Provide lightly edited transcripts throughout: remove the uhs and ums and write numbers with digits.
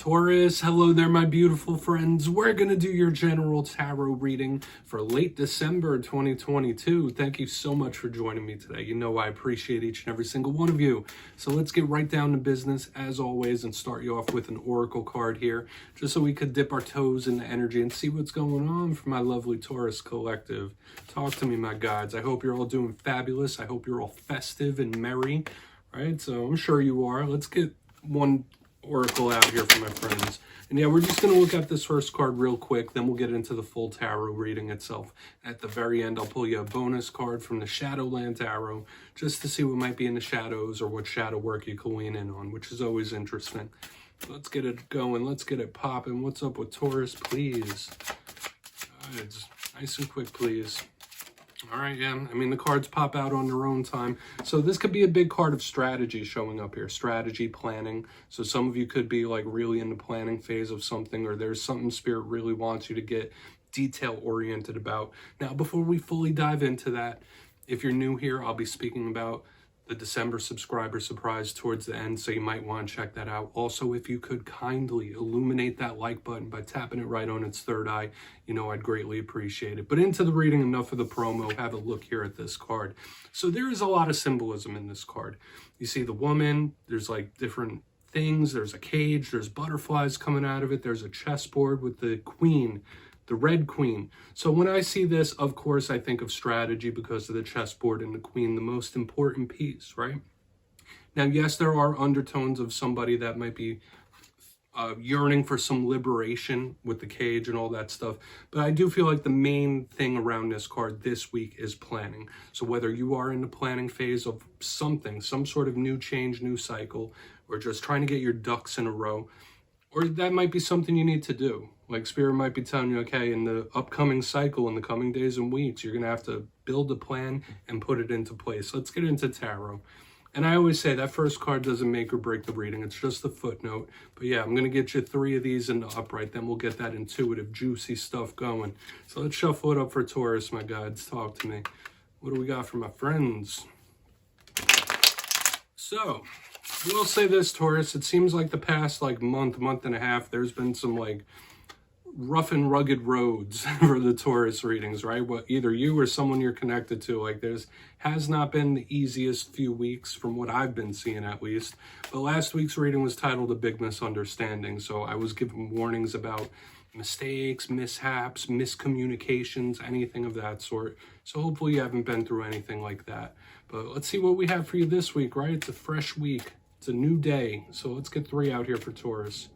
Taurus, hello there, my beautiful friends. We're going to do your general tarot reading for late December 2022. Thank you so much for joining me today. You know I appreciate each and every single one of you. So let's get right down to business, as always, and start you off with an oracle card here, just so we could dip our toes in the energy and see what's going on for my lovely Taurus collective. Talk to me, my guides. I hope you're all doing fabulous. I hope you're all festive and merry, right? So I'm sure you are. Let's get one oracle out here for my friends. And yeah, we're just going to look at this first card real quick, then we'll get into the full tarot reading itself. At the very end, I'll pull you a bonus card from the Shadowland Tarot, just to see what might be in the shadows or what shadow work you can lean in on, which is always interesting. Let's get it going. Let's get it popping. What's up with Taurus, please? Just nice and quick, please. All right, yeah, I mean, the cards pop out on their own time. So this could be a big card of strategy showing up here, strategy, planning. So some of you could be like really in the planning phase of something, or there's something Spirit really wants you to get detail-oriented about. Now, before we fully dive into that, if you're new here, I'll be speaking about the December subscriber surprise towards the end, so you might want to check that out. Also, if you could kindly illuminate that like button by tapping it right on its third eye, you know I'd greatly appreciate it. But into the reading, enough of the promo. Have a look here at this card. So there is a lot of symbolism in this card. You see the woman, there's like different things, there's a cage, there's butterflies coming out of it, there's a chessboard with the queen, the Red Queen. So when I see this, of course, I think of strategy because of the chessboard and the queen, the most important piece, right? Now, yes, there are undertones of somebody that might be yearning for some liberation with the cage and all that stuff. But I do feel like the main thing around this card this week is planning. So whether you are in the planning phase of something, some sort of new change, new cycle, or just trying to get your ducks in a row, or that might be something you need to do. Like Spirit might be telling you, okay, in the upcoming cycle, in the coming days and weeks, you're going to have to build a plan and put it into place. Let's get into tarot. And I always say that first card doesn't make or break the reading. It's just a footnote. But yeah, I'm going to get you 3 of these in the upright. Then we'll get that intuitive, juicy stuff going. So let's shuffle it up for Taurus, my guides. Talk to me. What do we got for my friends? So, I will say this, Taurus. It seems like the past month and a half, there's been some rough and rugged roads for the Taurus readings, right? Well, either you or someone you're connected to, there's has not been the easiest few weeks from what I've been seeing, at least. But last week's reading was titled A Big Misunderstanding, so I was given warnings about mistakes, mishaps, miscommunications, anything of that sort. So hopefully you haven't been through anything like that. But let's see what we have for you this week, right? It's a fresh week. It's a new day. So let's get 3 out here for Taurus.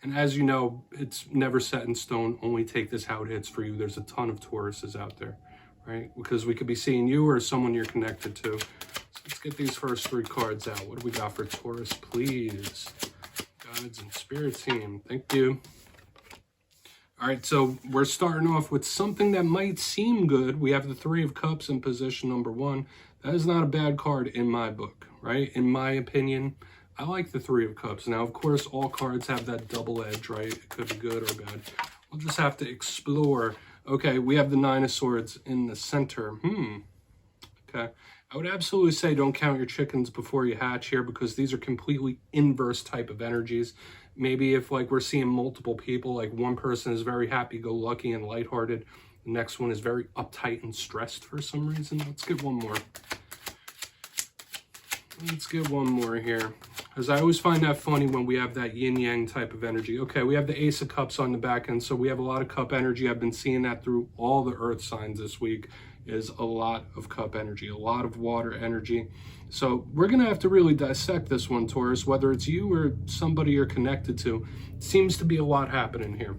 And as you know, it's never set in stone. Only take this how it hits for you. There's a ton of Tauruses out there, right? Because we could be seeing you or someone you're connected to. So let's get these first 3 cards out. What do we got for Taurus, please? Guides and Spirit team. Thank you. All right, so we're starting off with something that might seem good. We have the 3 of Cups in position number 1. That is not a bad card in my book, right? In my opinion, I like the 3 of Cups. Now, of course, all cards have that double edge, right? It could be good or bad. We'll just have to explore. Okay, we have the 9 of Swords in the center. Okay. I would absolutely say don't count your chickens before you hatch here, because these are completely inverse type of energies. Maybe if we're seeing multiple people, one person is very happy-go-lucky and lighthearted, the next one is very uptight and stressed for some reason. Let's get one more. Let's get one more here, because I always find that funny when we have that yin-yang type of energy. Okay, we have the Ace of Cups on the back end, so we have a lot of cup energy. I've been seeing that through all the earth signs this week, is a lot of cup energy, a lot of water energy. So we're going to have to really dissect this one, Taurus, whether it's you or somebody you're connected to. It seems to be a lot happening here.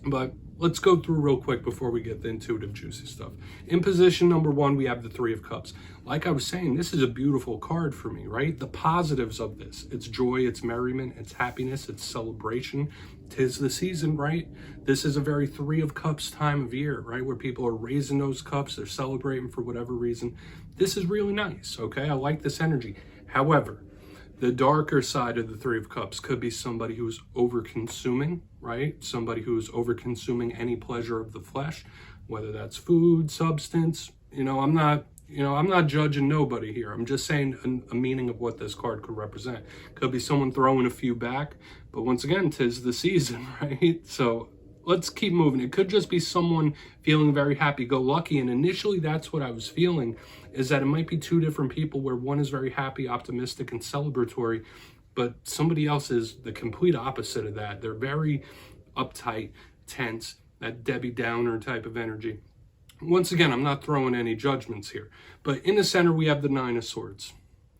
But let's go through real quick before we get the intuitive, juicy stuff. In position number 1, we have the 3 of Cups. Like I was saying, this is a beautiful card for me, right? The positives of this. It's joy, it's merriment, it's happiness, it's celebration. 'Tis the season, right? This is a very 3 of Cups time of year, right? Where people are raising those cups, they're celebrating for whatever reason. This is really nice, okay? I like this energy. However, the darker side of the 3 of Cups could be somebody who's over-consuming, right? Somebody who's over-consuming any pleasure of the flesh, whether that's food, substance. I'm not You know, I'm not judging nobody here. I'm just saying a meaning of what this card could represent. Could be someone throwing a few back, but once again, 'tis the season, right? So let's keep moving. It could just be someone feeling very happy-go-lucky, and initially that's what I was feeling, is that it might be two different people where one is very happy, optimistic, and celebratory, but somebody else is the complete opposite of that. They're very uptight, tense, that Debbie Downer type of energy. Once again, I'm not throwing any judgments here, but in the center we have the Nine of Swords.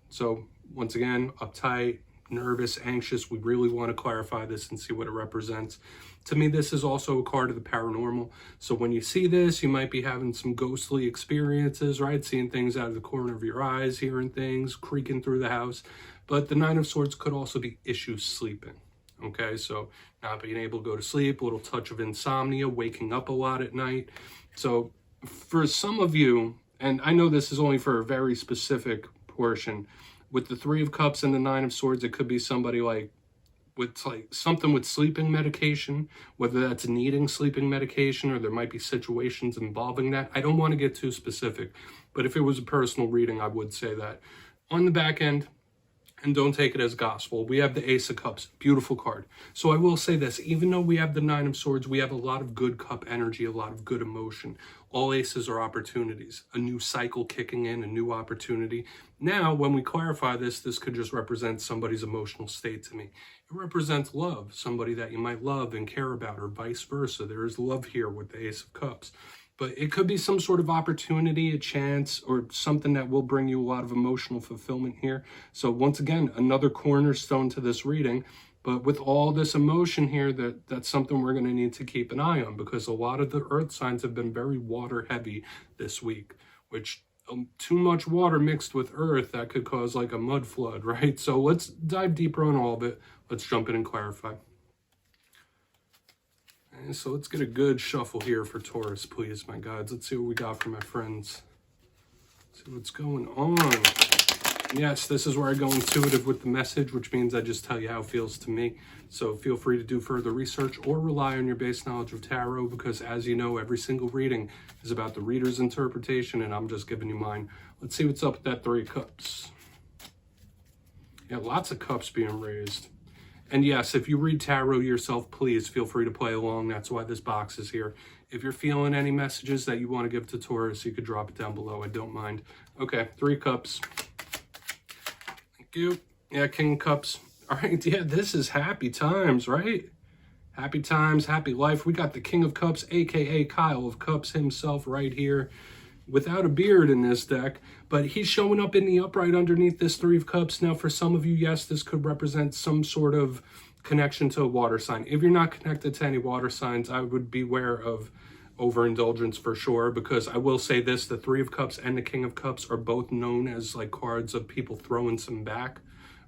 So once again, uptight, nervous, anxious. We really want to clarify this and see what it represents. To me, this is also a card of the paranormal. So when you see this, you might be having some ghostly experiences, right? Seeing things out of the corner of your eyes, hearing things, creaking through the house. But the Nine of Swords could also be issues sleeping. Okay, so not being able to go to sleep, a little touch of insomnia, waking up a lot at night. So for some of you, and I know this is only for a very specific portion, with the Three of Cups and the Nine of Swords, it could be somebody like with like something with sleeping medication, whether that's needing sleeping medication or there might be situations involving that. I don't want to get too specific, but if it was a personal reading, I would say that. On the back end, and don't take it as gospel, we have the Ace of Cups, beautiful card. So I will say this, even though we have the Nine of Swords, we have a lot of good cup energy, a lot of good emotion. All aces are opportunities, a new cycle kicking in, a new opportunity. Now, when we clarify this, this could just represent somebody's emotional state to me. It represents love, somebody that you might love and care about, or vice versa. There is love here with the Ace of Cups. But it could be some sort of opportunity, a chance, or something that will bring you a lot of emotional fulfillment here. So once again, another cornerstone to this reading. But with all this emotion here, that's something we're going to need to keep an eye on, because a lot of the earth signs have been very water heavy this week, which too much water mixed with earth, that could cause like a mud flood, right? So let's dive deeper on all of it. Let's jump in and clarify. And so let's get a good shuffle here for Taurus, please, my gods. Let's see what we got for my friends. Let's see what's going on. Yes, this is where I go intuitive with the message, which means I just tell you how it feels to me. So feel free to do further research or rely on your base knowledge of tarot, because as you know, every single reading is about the reader's interpretation, and I'm just giving you mine. Let's see what's up with that Three of Cups. Yeah, lots of cups being raised. And yes, if you read tarot yourself, please feel free to play along. That's why this box is here. If you're feeling any messages that you want to give to Taurus, you could drop it down below. I don't mind. Okay, Three Cups. Thank you. Yeah, King of Cups. All right, yeah, this is happy times, right? Happy times, happy life. We got the King of Cups, a.k.a. Kyle of Cups himself right here, without a beard in this deck, but he's showing up in the upright underneath this Three of Cups. Now, for some of you, yes, this could represent some sort of connection to a water sign. If you're not connected to any water signs, I would beware of overindulgence for sure, because I will say this, the Three of Cups and the King of Cups are both known as like cards of people throwing some back.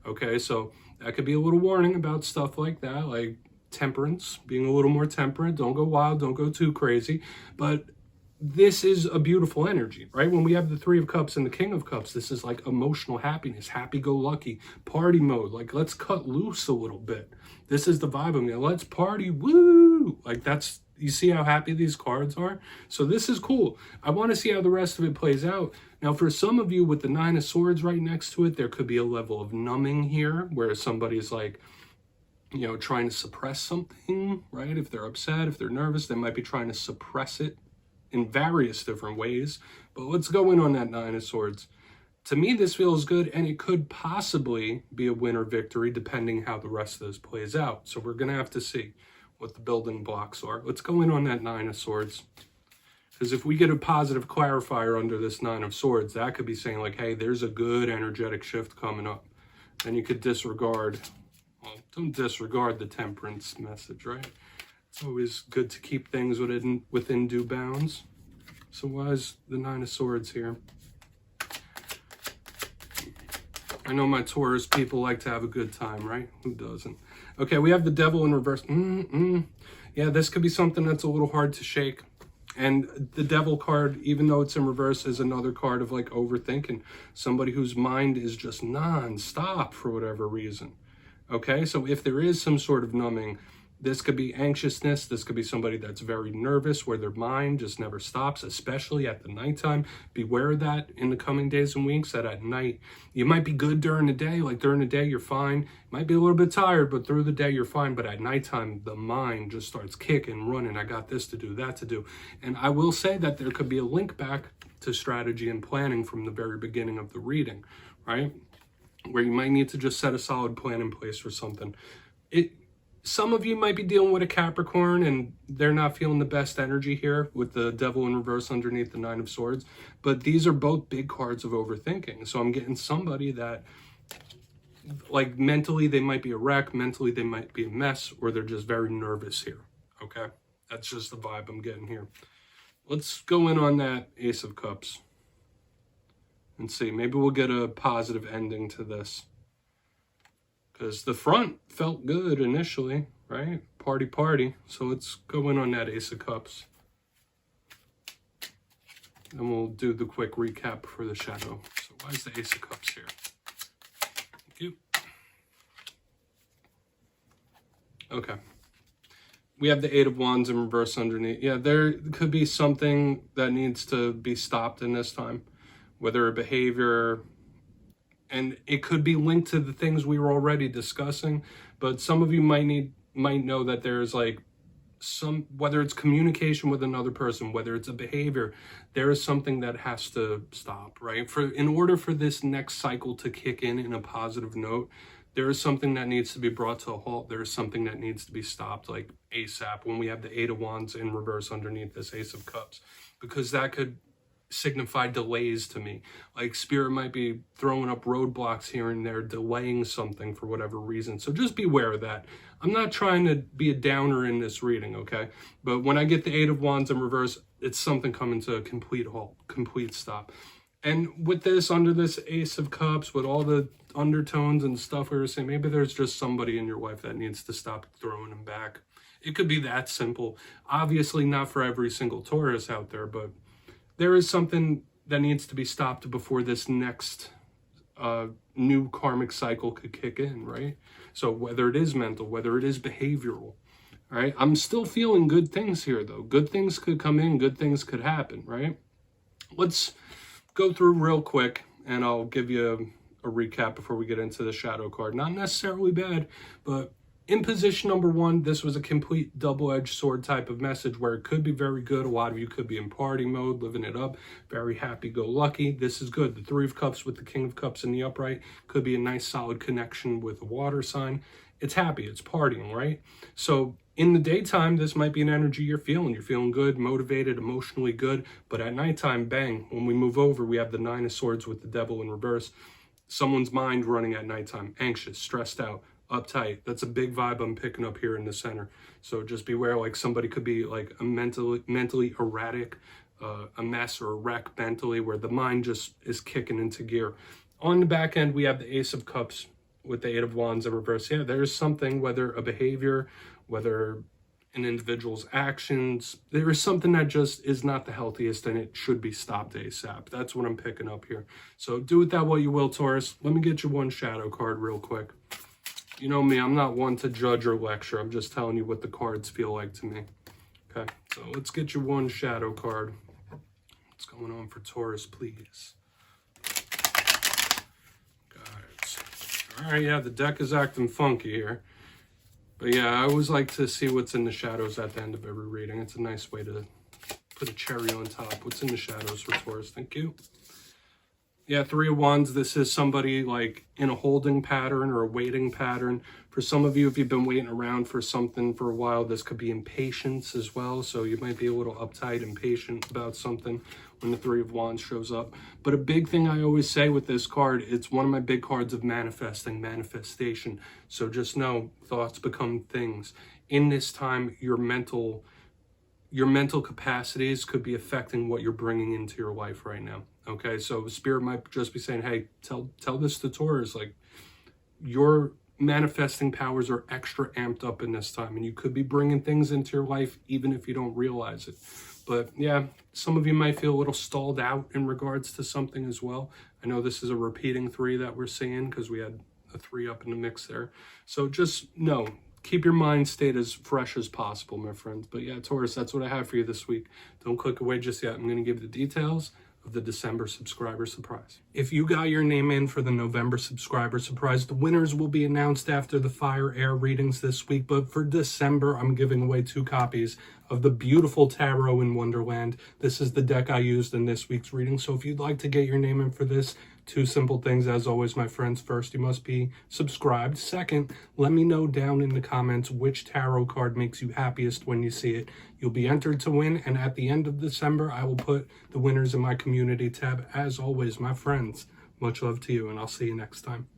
Okay, so that could be a little warning about stuff like that, like temperance, being a little more temperate. Don't go wild, don't go too crazy, but this is a beautiful energy, right? When we have the Three of Cups and the King of Cups, this is like emotional happiness, happy-go-lucky, party mode. Like, let's cut loose a little bit. This is the vibe of me. Let's party, woo! Like, that's, you see how happy these cards are? So this is cool. I want to see how the rest of it plays out. Now, for some of you with the Nine of Swords right next to it, there could be a level of numbing here, where somebody's like, you know, trying to suppress something, right? If they're upset, if they're nervous, they might be trying to suppress it in various different ways. But let's go in on that Nine of Swords. To me, this feels good, and it could possibly be a win or victory depending how the rest of this plays out. So we're going to have to see what the building blocks are. Let's go in on that Nine of Swords. Because if we get a positive clarifier under this Nine of Swords, that could be saying like, hey, there's a good energetic shift coming up. Then you could disregard, well, don't disregard the temperance message, right? It's always good to keep things within due bounds. So why is the Nine of Swords here? I know my Taurus people like to have a good time, right? Who doesn't? Okay, we have the Devil in reverse. Yeah, this could be something that's a little hard to shake. And the Devil card, even though it's in reverse, is another card of like overthinking. Somebody whose mind is just non-stop for whatever reason. Okay, so if there is some sort of numbing, This could be anxiousness. This could be somebody that's very nervous, where their mind just never stops, especially at the nighttime. Beware of that in the coming days and weeks, that at night, you might be good during the day. Like during the day, you're fine. You might be a little bit tired, but through the day, you're fine. But at nighttime, the mind just starts kicking, running. I got this to do, that to do. And I will say that there could be a link back to strategy and planning from the very beginning of the reading, right? Where you might need to just set a solid plan in place for something. Some of you might be dealing with a Capricorn and they're not feeling the best energy here with the Devil in reverse underneath the Nine of Swords. But these are both big cards of overthinking. So I'm getting somebody that, like, mentally they might be a wreck, mentally they might be a mess, or they're just very nervous here, okay? That's just the vibe I'm getting here. Let's go in on that Ace of Cups and see. Maybe we'll get a positive ending to this. Because the front felt good initially, right? Party, party. So let's go in on that Ace of Cups. And we'll do the quick recap for the shadow. So why is the Ace of Cups here? Thank you. Okay. We have the Eight of Wands in reverse underneath. Yeah, there could be something that needs to be stopped in this time. Whether a behavior... And it could be linked to the things we were already discussing, but some of you might know that there's like whether it's communication with another person, whether it's a behavior, there is something that has to stop, right? In order for this next cycle to kick in a positive note, there is something that needs to be brought to a halt. There is something that needs to be stopped, like ASAP, when we have the Eight of Wands in reverse underneath this Ace of Cups, because that could signify delays to me. Like Spirit might be throwing up roadblocks here and there, delaying something for whatever reason. So just beware of that. I'm not trying to be a downer in this reading, okay? But when I get the Eight of Wands in reverse, it's something coming to a complete halt, complete stop. And with this, under this Ace of Cups, with all the undertones and stuff we were saying, maybe there's just somebody in your life that needs to stop throwing them back. It could be that simple. Obviously not for every single Taurus out there, but there is something that needs to be stopped before this next new karmic cycle could kick in, right? So whether it is mental, whether it is behavioral, right? I'm still feeling good things here, though. Good things could come in, good things could happen, right? Let's go through real quick, and I'll give you a recap before we get into the shadow card. Not necessarily bad, but in position number one, this was a complete double-edged sword type of message where it could be very good. A lot of you could be in party mode, living it up, very happy-go-lucky. This is good. The Three of Cups with the King of Cups in the upright could be a nice, solid connection with a water sign. It's happy. It's partying, right? So in the daytime, this might be an energy you're feeling. You're feeling good, motivated, emotionally good. But at nighttime, bang, when we move over, we have the Nine of Swords with the Devil in reverse. Someone's mind running at nighttime, anxious, stressed out, uptight. That's a big vibe I'm picking up here in the center. So just beware, like somebody could be like a mentally erratic, a mess or a wreck mentally, where the mind just is kicking into gear. On the back end, we have the Ace of Cups with the Eight of Wands in reverse. Yeah, there's something, whether a behavior, whether an individual's actions, there is something that just is not the healthiest and it should be stopped ASAP. That's what I'm picking up here. So do with that what you will, Taurus. Let me get you one shadow card real quick. You know me, I'm not one to judge or lecture. I'm just telling you what the cards feel like to me. Okay, so let's get you one shadow card. What's going on for Taurus, please? Guys. All right, yeah, the deck is acting funky here. But yeah, I always like to see what's in the shadows at the end of every reading. It's a nice way to put a cherry on top. What's in the shadows for Taurus? Thank you. Yeah, Three of Wands, this is somebody like in a holding pattern or a waiting pattern. For some of you, if you've been waiting around for something for a while, this could be impatience as well. So you might be a little uptight, impatient about something when the Three of Wands shows up. But a big thing I always say with this card, it's one of my big cards of manifesting, manifestation. So just know, thoughts become things. In this time, your mental capacities could be affecting what you're bringing into your life right now. Okay, so Spirit might just be saying, hey, tell this to Taurus, like, your manifesting powers are extra amped up in this time, and you could be bringing things into your life even if you don't realize it. But yeah, some of you might feel a little stalled out in regards to something as well. I know this is a repeating three that we're seeing because we had a three up in the mix there. So just know, keep your mind state as fresh as possible, my friends. But yeah, Taurus, that's what I have for you this week. Don't click away just yet. I'm going to give the details of the December subscriber surprise. If you got your name in for the November subscriber surprise, the winners will be announced after the fire air readings this week. But for December, I'm giving away 2 copies of the beautiful Tarot in Wonderland. This is the deck I used in this week's reading. So if you'd like to get your name in for this, 2 simple things, as always, my friends. First, you must be subscribed. Second, let me know down in the comments which tarot card makes you happiest when you see it. You'll be entered to win, and at the end of December, I will put the winners in my community tab. As always, my friends, much love to you, and I'll see you next time.